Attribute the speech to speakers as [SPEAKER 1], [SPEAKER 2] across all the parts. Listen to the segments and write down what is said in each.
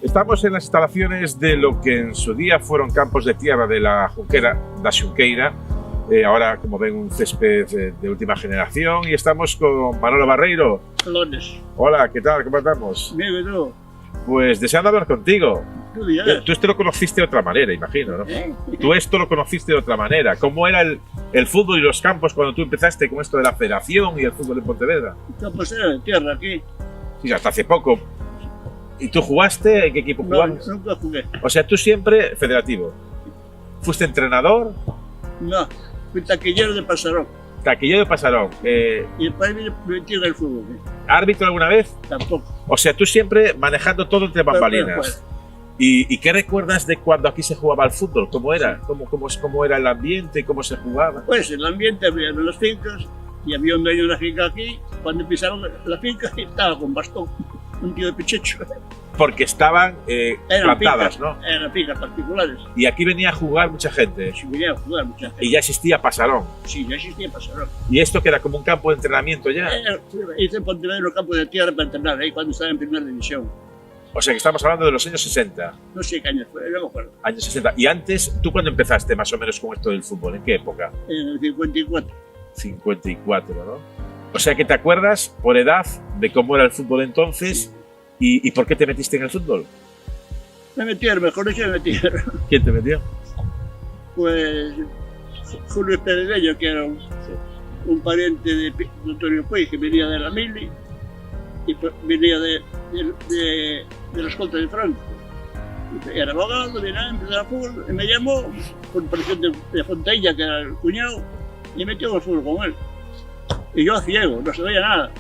[SPEAKER 1] Estamos en las instalaciones de lo que en su día fueron campos de tierra de la Junquera, da Xunqueira. Ahora, como ven, un césped de última generación, y estamos con Manolo Barreiro. Hola, ¿qué tal? ¿Cómo estamos?
[SPEAKER 2] Bien, ¿y tú?
[SPEAKER 1] Pues deseando hablar contigo.
[SPEAKER 2] Tú
[SPEAKER 1] esto lo conociste de otra manera, imagino, ¿no? Tú esto lo conociste de otra manera. ¿Cómo era el fútbol y los campos cuando tú empezaste con esto de la federación y el fútbol en Pontevedra?
[SPEAKER 2] Campos era de tierra aquí.
[SPEAKER 1] Sí, hasta hace poco. ¿Y tú jugaste? ¿En qué equipo jugabas?
[SPEAKER 2] No, nunca jugué.
[SPEAKER 1] O sea, tú siempre federativo. ¿Fuiste entrenador?
[SPEAKER 2] No, fui taquillero de Pasarón.
[SPEAKER 1] Taquillero de Pasarón.
[SPEAKER 2] Y después me metí en el fútbol.
[SPEAKER 1] ¿Árbitro alguna vez?
[SPEAKER 2] Tampoco.
[SPEAKER 1] O sea, tú siempre manejando todo entre bambalinas. ¿Y qué recuerdas de cuando aquí se jugaba al fútbol? ¿Cómo era? ¿Cómo era el ambiente? ¿Cómo se jugaba?
[SPEAKER 2] Pues el ambiente había en las fincas y había un dueño de una finca aquí. Cuando pisaron la finca estaba con bastón, un tío de Pichecho.
[SPEAKER 1] Porque estaban plantadas,
[SPEAKER 2] fincas,
[SPEAKER 1] ¿no?
[SPEAKER 2] Eran fincas particulares.
[SPEAKER 1] Y aquí venía a jugar mucha gente.
[SPEAKER 2] Sí, venía a jugar mucha gente.
[SPEAKER 1] Y ya existía Pasarón.
[SPEAKER 2] Sí, ya existía Pasarón.
[SPEAKER 1] ¿Y esto que era como un campo de entrenamiento ya?
[SPEAKER 2] Hice en Pontevedra un campo de tierra para entrenar ahí cuando estaba en primera división.
[SPEAKER 1] O sea que estamos hablando de los años 60.
[SPEAKER 2] No sé qué años fue, no me acuerdo.
[SPEAKER 1] Años 60. ¿Y antes, tú cuándo empezaste más o menos con esto del fútbol? ¿En qué época?
[SPEAKER 2] En el 54.
[SPEAKER 1] 54, ¿no? O sea que te acuerdas por edad de cómo era el fútbol entonces y por qué te metiste en el fútbol.
[SPEAKER 2] Me metieron, mejor dicho, me metieron.
[SPEAKER 1] ¿Quién te metió?
[SPEAKER 2] Pues Julio Peredeño, que era un pariente de Antonio Puig, que venía de la Mili y venía de la escolta de Franco. Era abogado, venía a empezar a fútbol, y me llamó por presión de Fontella, que era el cuñado, y me metió en el fútbol con él. Y yo ciego, no sabía nada,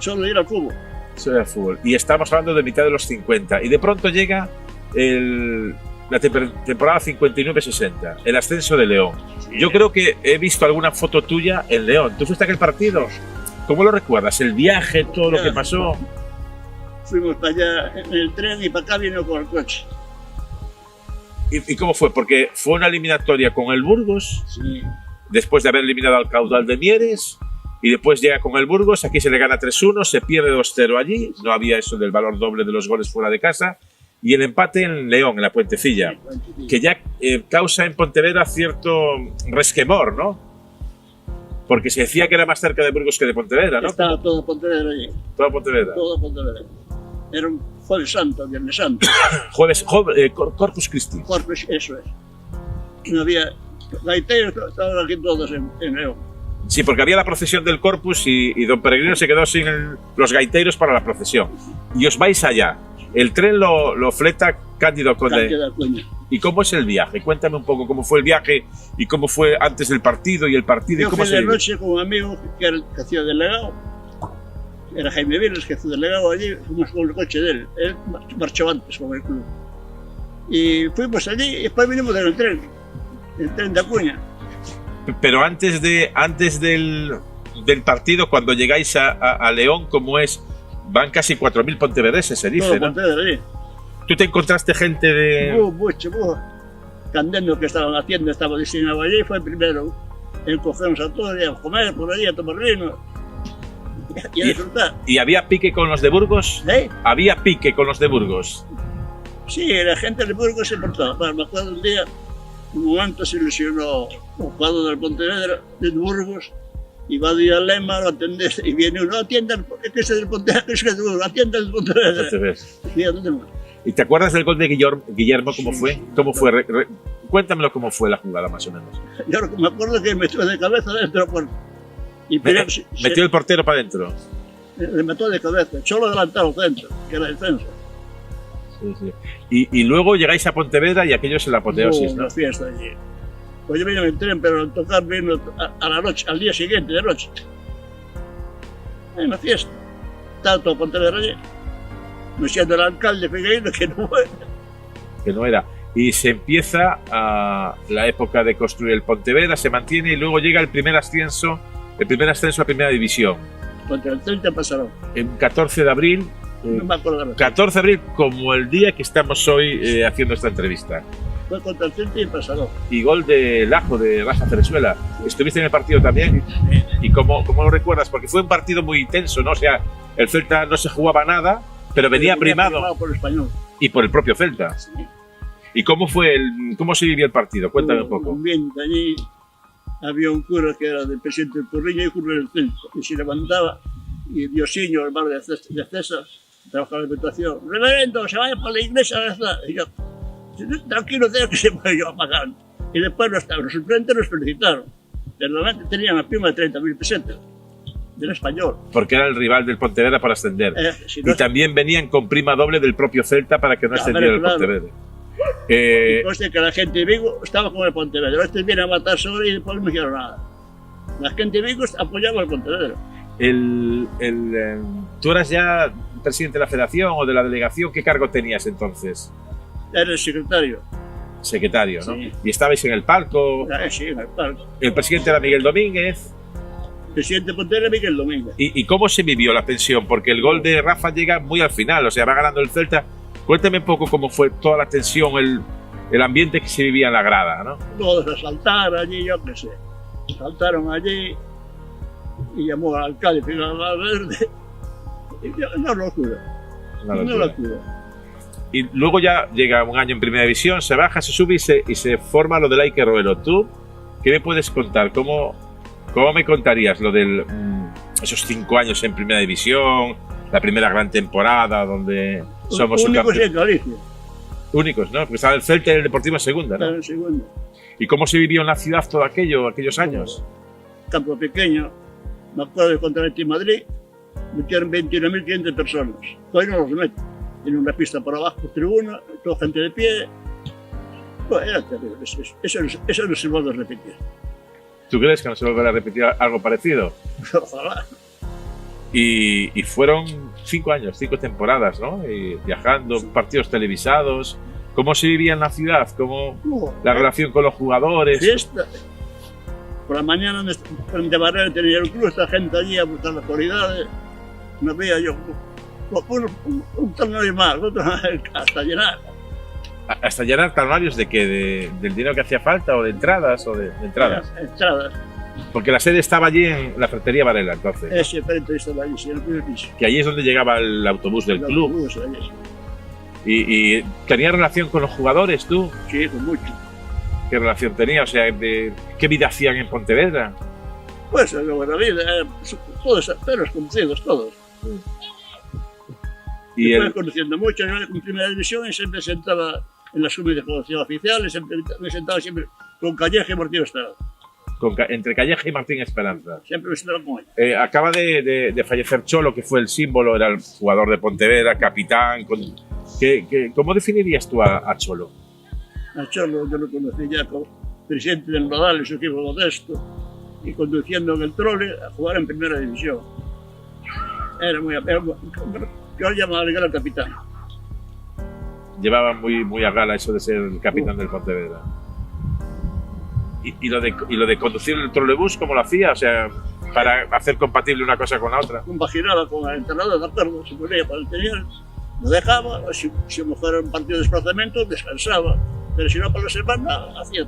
[SPEAKER 2] solo ir al fútbol.
[SPEAKER 1] Solo ir al fútbol. Y estamos hablando de mitad de los 50. Y de pronto llega la temporada 59-60, el ascenso de León. Yo creo que he visto alguna foto tuya en León. ¿Tú fuiste a aquel partido? ¿Cómo lo recuerdas? ¿El viaje, todo lo que pasó?
[SPEAKER 2] Fuimos para allá en el tren y para acá vino con el coche.
[SPEAKER 1] ¿Y cómo fue? Porque fue una eliminatoria con el Burgos,
[SPEAKER 2] sí,
[SPEAKER 1] después de haber eliminado al Caudal de Mieres, y después llega con el Burgos, aquí se le gana 3-1, se pierde 2-0 allí, no había eso del valor doble de los goles fuera de casa, y el empate en León, en la Puentecilla, que ya causa en Pontevedra cierto resquemor, ¿no? Porque se decía que era más cerca de Burgos que de Pontevedra, ¿no?
[SPEAKER 2] Estaba todo Pontevedra allí.
[SPEAKER 1] Todo Pontevedra.
[SPEAKER 2] Todo Pontevedra. Era un Jueves Santo, Viernes Santo.
[SPEAKER 1] Corpus Christi.
[SPEAKER 2] Corpus, eso es. No había gaiteros, estaban aquí todos en León.
[SPEAKER 1] Sí, porque había la procesión del Corpus y don Peregrino se quedó sin los gaiteros para la procesión. Y os vais allá. El tren lo fleta Cándido Conde.
[SPEAKER 2] Cándido Acuña.
[SPEAKER 1] ¿Y cómo es el viaje? Cuéntame un poco cómo fue el viaje y cómo fue antes del partido y el partido.
[SPEAKER 2] Yo
[SPEAKER 1] cómo
[SPEAKER 2] fui de noche con un amigo que hacía delegado. Era Jaime Viles, que fue delegado allí. Fuimos con el coche de él. Él marchó antes con el club. Y fuimos allí y después vinimos en el tren de Acuña.
[SPEAKER 1] Pero antes del partido, cuando llegáis a León, ¿cómo es? Van casi 4.000 pontevedreses, se dice,
[SPEAKER 2] ¿no?
[SPEAKER 1] ¿Tú te encontraste gente de...?
[SPEAKER 2] Mucho. Candendo, que estaba en la tienda, estaba diseñado allí, fue primero. Él cogemos a todos y a comer por allí, a tomar vino y a disfrutar.
[SPEAKER 1] ¿Y había pique con los de Burgos?
[SPEAKER 2] ¿Eh?
[SPEAKER 1] ¿Había pique con los de Burgos?
[SPEAKER 2] Sí, la gente de Burgos se portaba. Bueno, me acuerdo un día, un momento se lesionó un jugador del Pontevedra, de Burgos, y va a ir al Lema, lo atendés, y viene uno, atienda, que es el Pontevedra, que es el Burgos, atienda el Pontevedra.
[SPEAKER 1] ¿Y te acuerdas del gol de Guillermo? ¿Cómo fue? ¿Cómo fue? Cuéntamelo cómo fue la jugada, más o menos.
[SPEAKER 2] Yo me acuerdo que metió de cabeza dentro del puerto.
[SPEAKER 1] ¿Metió el portero para adentro?
[SPEAKER 2] Le metió de cabeza, solo adelantado centro, que era defensa.
[SPEAKER 1] Sí. Y luego llegáis a Pontevedra y aquello es la apoteosis, ¿no?
[SPEAKER 2] Una fiesta allí. Pues yo vine en el tren, pero al tocar vino a la noche, al día siguiente de noche. Hay una fiesta. Estaba todo Pontevedra allí. No siendo el alcalde Figueiredo, que no era.
[SPEAKER 1] Que no era. Y se empieza la época de construir el Pontevedra, se mantiene y luego llega el primer ascenso a Primera División.
[SPEAKER 2] Contra el 30 pasaron.
[SPEAKER 1] En 14 de abril.
[SPEAKER 2] No me acuerdo.
[SPEAKER 1] 14 de abril, como el día que estamos hoy haciendo esta entrevista.
[SPEAKER 2] Fue contra el Celta y pasaron.
[SPEAKER 1] Y gol de Lajo, de Rafa Cerezuela. ¿Estuviste en el partido también? ¿Y cómo lo recuerdas? Porque fue un partido muy intenso, ¿no? O sea, el Celta no se jugaba nada Pero venía primado
[SPEAKER 2] por el Español.
[SPEAKER 1] y por el propio Celta.
[SPEAKER 2] Sí.
[SPEAKER 1] ¿Y cómo cómo se vivió el partido? Cuéntame un poco.
[SPEAKER 2] Un ambiente allí. Había un cura que era del presidente del Porriño y un cura del centro. Y se levantaba y Diosiño, el bar de César, trabajaba en la habitación. Reverendo, se vaya para la iglesia. Y yo, tranquilo, que se me iba pagando. Y después los suplentes nos felicitaron. Realmente tenían una prima de 30.000 pesetas del Español.
[SPEAKER 1] Porque era el rival del Pontevedra para ascender.
[SPEAKER 2] Si no,
[SPEAKER 1] y también venían con prima doble del propio Celta para que no ascendiera el Pontevedra.
[SPEAKER 2] Entonces que la gente de Vigo estaba con el Pontevedra. Este viene a matar sobre y después no hicieron nada. La gente de Vigo apoyaba al Pontevedra.
[SPEAKER 1] ¿Tú eras ya presidente de la federación o de la delegación? ¿Qué cargo tenías entonces?
[SPEAKER 2] Era el secretario.
[SPEAKER 1] Secretario, ¿no?
[SPEAKER 2] Sí.
[SPEAKER 1] ¿Y estabais en el palco?
[SPEAKER 2] Sí, en el palco.
[SPEAKER 1] El presidente era Miguel Domínguez.
[SPEAKER 2] Presidente Pontevedra Miguel Domínguez.
[SPEAKER 1] ¿Y cómo se vivió la tensión? Porque el gol de Rafa llega muy al final, o sea, va ganando el Celta. Cuéntame un poco cómo fue toda la tensión, el ambiente que se vivía en la grada, ¿no?
[SPEAKER 2] Todos a saltar allí, yo qué sé. Saltaron allí y llamó al alcalde Figueroa Valverde. Una locura. Una locura.
[SPEAKER 1] Y luego ya llega un año en Primera División, se baja, se sube y se forma lo del Ike Roelo. ¿Tú qué me puedes contar? ¿Cómo me contarías lo de esos 5 años en Primera División, la primera gran temporada donde somos
[SPEAKER 2] únicos en Galicia?
[SPEAKER 1] Únicos, ¿no? Porque estaba el Celta y el Deportivo en segunda, ¿no?
[SPEAKER 2] En segunda.
[SPEAKER 1] ¿Y cómo se vivió en la ciudad todo aquellos años?
[SPEAKER 2] Campo pequeño. Me acuerdo de contra el Team Madrid, metieron 21.500 personas. Hoy no los meten. Tienen una pista por abajo, tribuna, toda gente de pie. Pues era terrible. Eso no se vuelve a repetir.
[SPEAKER 1] ¿Tú crees que no se volverá a repetir algo parecido?
[SPEAKER 2] Ojalá.
[SPEAKER 1] Y fueron 5 años, 5 temporadas, ¿no? Y viajando, partidos televisados. ¿Cómo se vivía en la ciudad? ¿Cómo la relación con los jugadores?
[SPEAKER 2] Fiesta. Por la mañana, frente a Barrera tenía el club, esta gente allí a buscar las cualidades. No veía yo un torneo más, otro hasta llenar.
[SPEAKER 1] ¿Hasta llenar talonarios de qué? ¿Del dinero que hacía falta o de entradas? ¿O de entradas?
[SPEAKER 2] Entradas.
[SPEAKER 1] Porque la sede estaba allí en la ferretería Varela, entonces.
[SPEAKER 2] Ese frente estaba allí, sí, en el primer piso.
[SPEAKER 1] Que allí es donde llegaba el autobús del club.
[SPEAKER 2] Autobús, allí, sí.
[SPEAKER 1] ¿Y tenías relación con los jugadores tú?
[SPEAKER 2] Sí, con mucho.
[SPEAKER 1] ¿Qué relación tenía? O sea, ¿qué vida hacían en Pontevedra?
[SPEAKER 2] Pues la buena vida, todos perros conocidos, todos. Y fue conociendo mucho. Yo en Primera División y siempre sentaba en las comidas de jugadores oficiales, me sentaba siempre con Calleja y Martín Estrada.
[SPEAKER 1] Entre Calleja y Martín Esperanza.
[SPEAKER 2] Siempre me sentaba con él.
[SPEAKER 1] Acaba de fallecer Cholo, que fue el símbolo, era el jugador de Pontevedra, capitán. ¿Cómo definirías tú a Cholo?
[SPEAKER 2] A Cholo yo lo conocí ya como presidente del Nodal en su equipo modesto y conduciendo en el trole a jugar en Primera División. Yo lo llamaba el gran capitán.
[SPEAKER 1] Llevaba muy a gala eso de ser el capitán del Pontevedra. ¿Y lo de conducir el trolebús, cómo lo hacía? O sea, para hacer compatible una cosa con la otra.
[SPEAKER 2] Compaginaba con el entrenador, de acuerdo, se ponía para el interior, lo dejaba, si me fuera un partido de desplazamiento, descansaba, pero si no para la semana, hacía.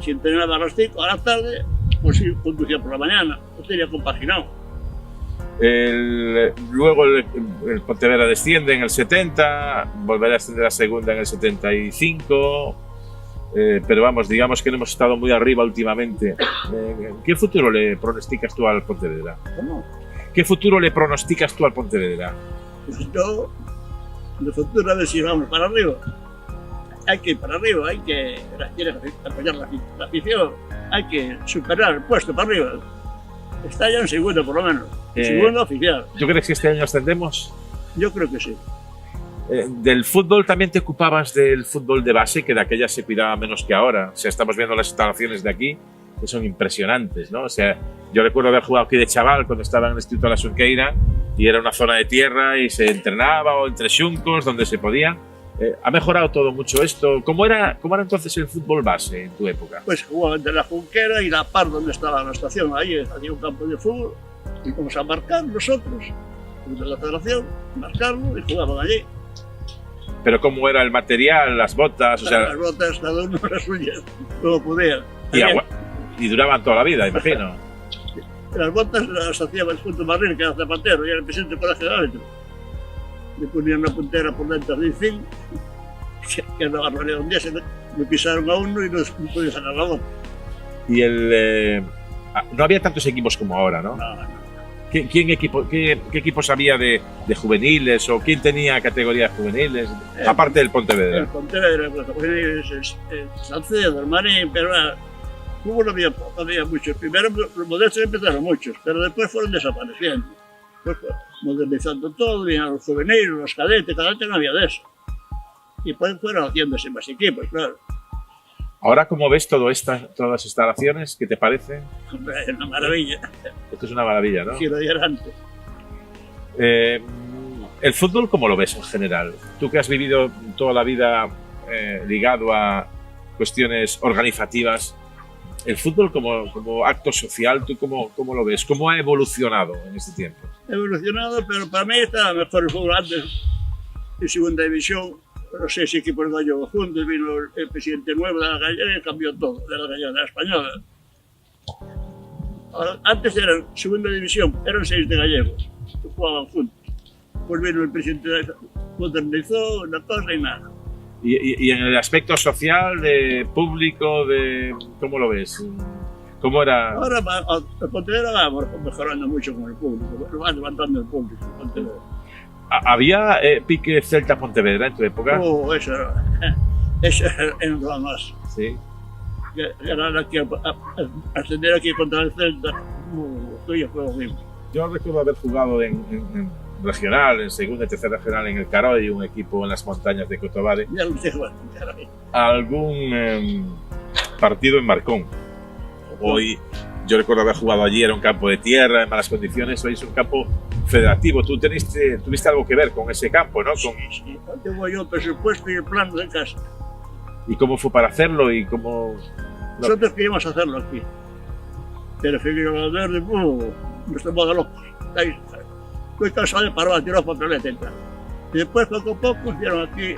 [SPEAKER 2] Si entrenaba a las 5 a la tarde, pues sí, conducía por la mañana, lo tenía compaginado.
[SPEAKER 1] Luego el Pontevedra desciende en el 70, volverá a ascender a segunda en el 75. Pero vamos, digamos que no hemos estado muy arriba últimamente. ¿Qué futuro le pronosticas tú al Pontevedra?
[SPEAKER 2] ¿Cómo?
[SPEAKER 1] ¿Qué futuro le pronosticas tú al Pontevedra?
[SPEAKER 2] Pues yo, en el futuro, a ver si vamos para arriba. Hay que ir para arriba, hay que apoyar la afición, hay que superar el puesto para arriba. Está ya en segundo, por lo menos. Segundo oficial.
[SPEAKER 1] ¿Tú crees que este año ascendemos?
[SPEAKER 2] Yo creo que sí.
[SPEAKER 1] ¿Del fútbol también te ocupabas del fútbol de base, que de aquella se cuidaba menos que ahora? O sea, estamos viendo las instalaciones de aquí, que son impresionantes, ¿no? O sea, yo recuerdo haber jugado aquí de chaval cuando estaba en el Instituto de la Xunqueira y era una zona de tierra y se entrenaba o entre xuncos donde se podía. ¿Ha mejorado todo mucho esto? ¿Cómo era entonces el fútbol base en tu época?
[SPEAKER 2] Pues jugaba entre la Junquera y la Par, donde estaba la estación. Ahí había un campo de fútbol y íbamos a marcar nosotros, de la federación, marcarlo y jugaban allí.
[SPEAKER 1] ¿Pero cómo era el material, las botas? O sea,
[SPEAKER 2] las botas, cada uno las suyas, como podía.
[SPEAKER 1] Y duraban toda la vida, imagino.
[SPEAKER 2] Las botas las hacía el Punto Marrín, que era zapatero, y era el presidente del colegio de árbitros. me ponían una puntera por dentro del zinc, que era una barbaridad. Un día me pisaron a uno y no podía sacar la boca.
[SPEAKER 1] Y no había tantos equipos como ahora, ¿no?
[SPEAKER 2] No, no.
[SPEAKER 1] ¿Qué equipos había de juveniles o quién tenía categorías juveniles? Aparte del Pontevedra.
[SPEAKER 2] El Pontevedra, los juveniles, Salcedo, el Marín, pero fútbol había muchos. Primero los modestos empezaron muchos, pero después fueron desapareciendo. Después fue modernizando todo, vinieron los juveniles, los cadetes, no había de eso. Y pues fueron haciéndose más equipos, claro.
[SPEAKER 1] Ahora, ¿cómo ves todas las instalaciones? ¿Qué te parece?
[SPEAKER 2] Es una maravilla.
[SPEAKER 1] Esto es una maravilla, ¿no?
[SPEAKER 2] Giro adelante.
[SPEAKER 1] ¿El fútbol cómo lo ves en general? Tú que has vivido toda la vida ligado a cuestiones organizativas, ¿el fútbol como acto social, tú cómo lo ves? ¿Cómo ha evolucionado en este tiempo?
[SPEAKER 2] Ha evolucionado, pero para mí estaba mejor el fútbol antes, en segunda división. Los 6 equipos gallegos juntos, vino el presidente nuevo de la gallega y cambió todo, de la gallega, de la española. Ahora, antes eran segunda división, eran 6 de gallegos, que jugaban juntos. Pues vino el presidente, modernizó una cosa y nada.
[SPEAKER 1] ¿Y en el aspecto social, de público, cómo lo ves? ¿Cómo era?
[SPEAKER 2] Ahora el Pontevedra va mejorando mucho con el público, va levantando el público. El Pontevedra.
[SPEAKER 1] ¿Había pique Celta-Pontevedra en tu época?
[SPEAKER 2] Eso era lo más.
[SPEAKER 1] Sí.
[SPEAKER 2] Ganar aquí, ascender aquí contra el Celta, fue horrible.
[SPEAKER 1] Yo recuerdo haber jugado en regional, en segunda y tercera regional en el Caroy, un equipo en las montañas de Cotobade.
[SPEAKER 2] Ya lo sé, bueno, Caroy.
[SPEAKER 1] Algún partido en Marcón. Hoy, yo recuerdo haber jugado allí, era un campo de tierra, en malas condiciones, hoy es un campo federativo. Tú tuviste algo que ver con ese campo, ¿no?
[SPEAKER 2] Sí. Tengo yo el presupuesto y el plano de casa.
[SPEAKER 1] ¿Y cómo fue para hacerlo? ¿Y cómo...?
[SPEAKER 2] Nosotros queríamos hacerlo aquí. Pero Figueroa Verde, nos estamos de locos. Ahí, estoy cansado de parar, tirar papeleta y tal. Y después, poco a poco, vieron aquí,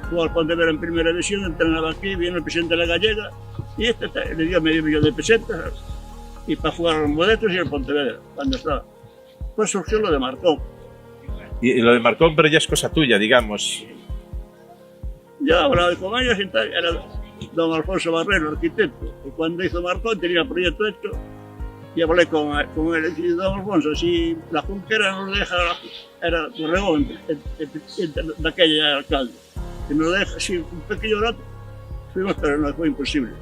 [SPEAKER 2] jugó al Pontevedra en primera división, entrenaba aquí, vino el presidente de la gallega, y le dio medio millón de pesetas, y para jugar a los modestos y el Pontevedra, cuando estaba. Pues surgió lo de Marcón.
[SPEAKER 1] Y lo de Marcón, pero ya es cosa tuya, digamos.
[SPEAKER 2] Ya hablaba con ellos y tal, era don Alfonso Barrero, arquitecto. Y cuando hizo Marcón tenía el proyecto hecho y hablé con él y dije, don Alfonso, si la Junquera nos deja, era Torregón, de aquella alcalde, si nos deja así un pequeño rato, fuimos, pero no fue imposible.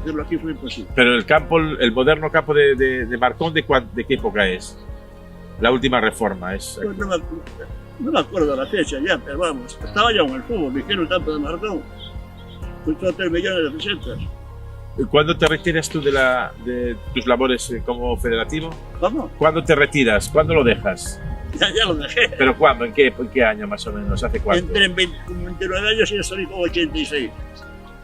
[SPEAKER 2] Hacerlo aquí fue imposible.
[SPEAKER 1] Pero el campo, el moderno campo de Marcón, ¿de qué época es? La última reforma es.
[SPEAKER 2] Pues no me acuerdo la fecha ya, pero vamos, estaba ya en el fútbol, me dijeron el campo de Marcón, costó 3 millones de pesetas.
[SPEAKER 1] ¿Cuándo te retiras tú de tus labores como federativo?
[SPEAKER 2] ¿Cómo?
[SPEAKER 1] ¿Cuándo te retiras? ¿Cuándo lo dejas?
[SPEAKER 2] Ya lo dejé.
[SPEAKER 1] ¿Pero cuándo? ¿En qué año más o menos? ¿Hace cuánto?
[SPEAKER 2] Entré en 29 años y salí con 86.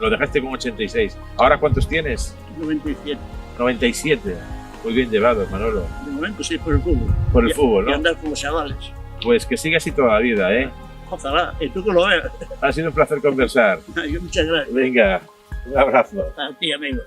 [SPEAKER 1] Lo dejaste con 86. ¿Ahora cuántos tienes?
[SPEAKER 2] 97.
[SPEAKER 1] 97. Muy bien llevado, Manolo.
[SPEAKER 2] De momento sí, por el fútbol.
[SPEAKER 1] Por el fútbol, ¿no?
[SPEAKER 2] Y andar como chavales.
[SPEAKER 1] Pues que siga así toda la vida, ¿eh?
[SPEAKER 2] Ojalá, y tú que lo veas.
[SPEAKER 1] Ha sido un placer conversar.
[SPEAKER 2] Muchas gracias.
[SPEAKER 1] Venga, un abrazo.
[SPEAKER 2] A ti, amigo.